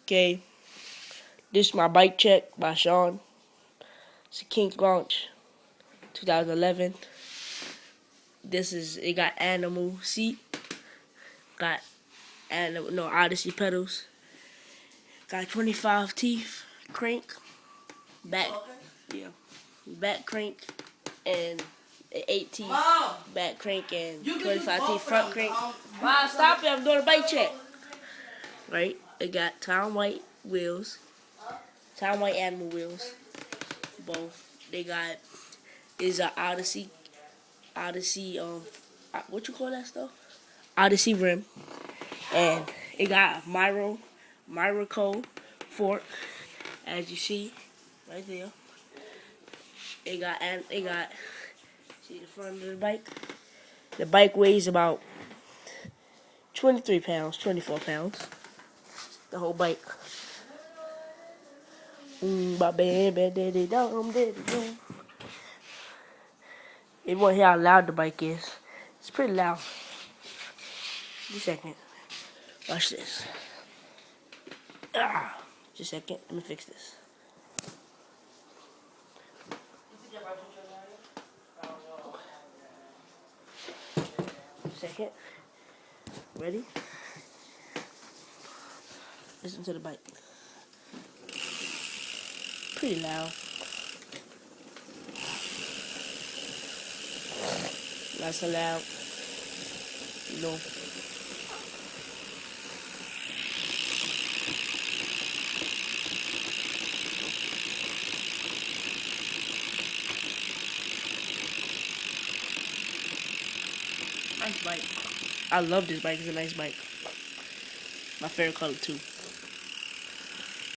Okay, this is my bike check by Sean. It's a Kink launch, 2011. It got animal seat, got animal, no, Odyssey pedals, got 25 teeth, crank, back, yeah, back crank, and 8 teeth, back crank, and 25 teeth front crank. Wow, stop it, I'm doing a bike check. Right, it got Town White wheels, Town White animal wheels, both. They got, is a Odyssey, what you call that stuff? Odyssey rim. And it got Myraco fork, as you see, right there. See the front of the bike? The bike weighs about 23 pounds, 24 pounds. The whole bike. You want to hear how loud the bike is. It's pretty loud. Just a second. Watch this. Just a second. Let me fix this. Second. Ready? Listen to the bike. Pretty loud. Nice and loud. You know. Nice bike. I love this bike. It's a nice bike. My favorite color too.